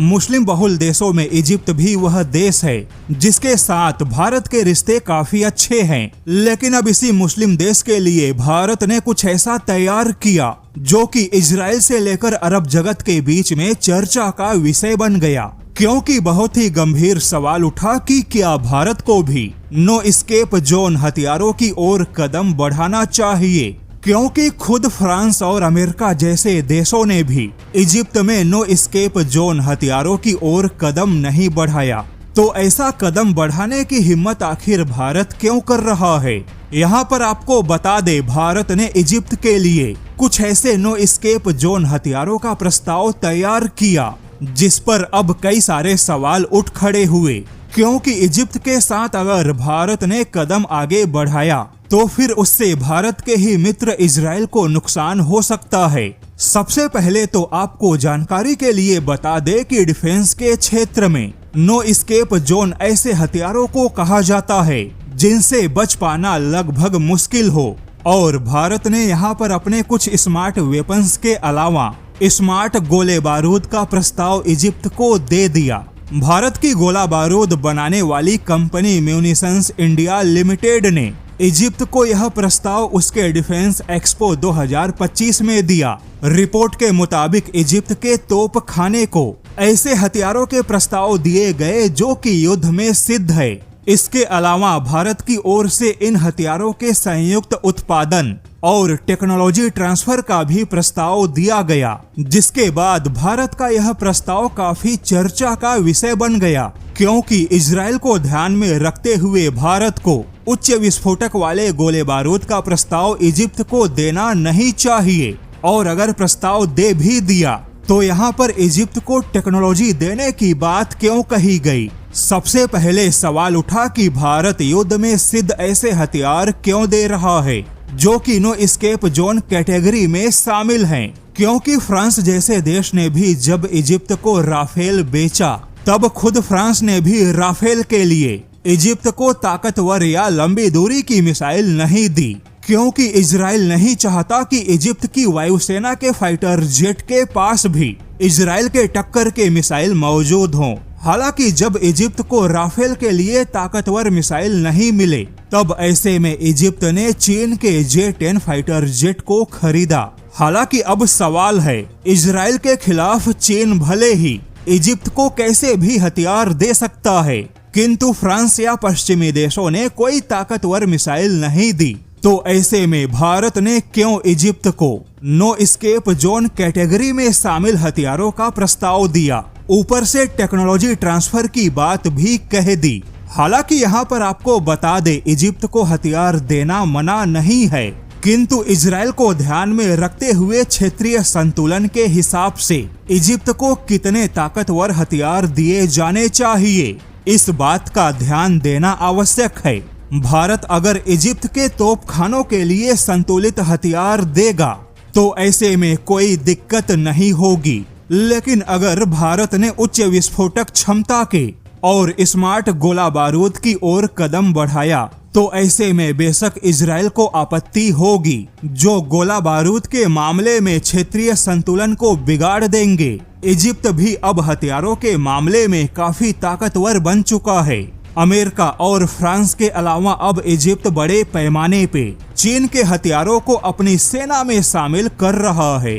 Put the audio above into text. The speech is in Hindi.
मुस्लिम बहुल देशों में इजिप्ट भी वह देश है जिसके साथ भारत के रिश्ते काफी अच्छे हैं। लेकिन अब इसी मुस्लिम देश के लिए भारत ने कुछ ऐसा तैयार किया जो कि इजराइल से लेकर अरब जगत के बीच में चर्चा का विषय बन गया, क्योंकि बहुत ही गंभीर सवाल उठा कि क्या भारत को भी नो एस्केप जोन हथियारों की ओर कदम बढ़ाना चाहिए, क्योंकि खुद फ्रांस और अमेरिका जैसे देशों ने भी इजिप्ट में नो एस्केप जोन हथियारों की ओर कदम नहीं बढ़ाया। तो ऐसा कदम बढ़ाने की हिम्मत आखिर भारत क्यों कर रहा है? यहाँ पर आपको बता दे, भारत ने इजिप्ट के लिए कुछ ऐसे नो एस्केप जोन हथियारों का प्रस्ताव तैयार किया जिस पर अब कई सारे सवाल उठ खड़े हुए, क्योंकि इजिप्ट के साथ अगर भारत ने कदम आगे बढ़ाया तो फिर उससे भारत के ही मित्र इजराइल को नुकसान हो सकता है। सबसे पहले तो आपको जानकारी के लिए बता दे कि डिफेंस के क्षेत्र में नो एस्केप जोन ऐसे हथियारों को कहा जाता है जिनसे बच पाना लगभग मुश्किल हो, और भारत ने यहाँ पर अपने कुछ स्मार्ट वेपन्स के अलावा स्मार्ट गोले बारूद का प्रस्ताव इजिप्ट को दे दिया। भारत की गोला बारूद बनाने वाली कंपनी म्यूनिशंस इंडिया लिमिटेड ने इजिप्ट को यह प्रस्ताव उसके डिफेंस एक्सपो 2025 में दिया। रिपोर्ट के मुताबिक इजिप्ट के तोप खाने को ऐसे हथियारों के प्रस्ताव दिए गए जो कि युद्ध में सिद्ध है। इसके अलावा भारत की ओर से इन हथियारों के संयुक्त उत्पादन और टेक्नोलॉजी ट्रांसफर का भी प्रस्ताव दिया गया, जिसके बाद भारत का यह प्रस्ताव काफी चर्चा का विषय बन गया, क्योंकि इजराइल को ध्यान में रखते हुए भारत को उच्च विस्फोटक वाले गोले बारूद का प्रस्ताव इजिप्ट को देना नहीं चाहिए, और अगर प्रस्ताव दे भी दिया तो यहाँ पर इजिप्ट को टेक्नोलॉजी देने की बात क्यों कही गई? सबसे पहले सवाल उठा कि भारत युद्ध में सिद्ध ऐसे हथियार क्यों दे रहा है जो कि नो एस्केप जोन कैटेगरी में शामिल हैं, क्योंकि फ्रांस जैसे देश ने भी जब इजिप्ट को राफेल बेचा तब खुद फ्रांस ने भी राफेल के लिए इजिप्ट को ताकतवर या लंबी दूरी की मिसाइल नहीं दी, क्योंकि इजराइल नहीं चाहता कि इजिप्ट की वायुसेना के फाइटर जेट के पास भी इजराइल के टक्कर के मिसाइल मौजूद हों। हालांकि जब इजिप्ट को राफेल के लिए ताकतवर मिसाइल नहीं मिले तब ऐसे में इजिप्ट ने चीन के J-10 फाइटर जेट को खरीदा। हालांकि अब सवाल है, इजराइल के खिलाफ चीन भले ही इजिप्ट को कैसे भी हथियार दे सकता है, किंतु फ्रांस या पश्चिमी देशों ने कोई ताकतवर मिसाइल नहीं दी, तो ऐसे में भारत ने क्यों इजिप्ट को नो एस्केप जोन कैटेगरी में शामिल हथियारों का प्रस्ताव दिया, ऊपर से टेक्नोलॉजी ट्रांसफर की बात भी कह दी। हालांकि यहाँ पर आपको बता दे, इजिप्ट को हथियार देना मना नहीं है, किंतु इजराइल को ध्यान में रखते हुए क्षेत्रीय संतुलन के हिसाब से इजिप्ट को कितने ताकतवर हथियार दिए जाने चाहिए, इस बात का ध्यान देना आवश्यक है। भारत अगर इजिप्ट के तोपखानों के लिए संतुलित हथियार देगा तो ऐसे में कोई दिक्कत नहीं होगी, लेकिन अगर भारत ने उच्च विस्फोटक क्षमता के और स्मार्ट गोला बारूद की ओर कदम बढ़ाया तो ऐसे में बेशक इजराइल को आपत्ति होगी, जो गोला बारूद के मामले में क्षेत्रीय संतुलन को बिगाड़ देंगे। इजिप्ट भी अब हथियारों के मामले में काफी ताकतवर बन चुका है। अमेरिका और फ्रांस के अलावा अब इजिप्ट बड़े पैमाने पे चीन के हथियारों को अपनी सेना में शामिल कर रहा है।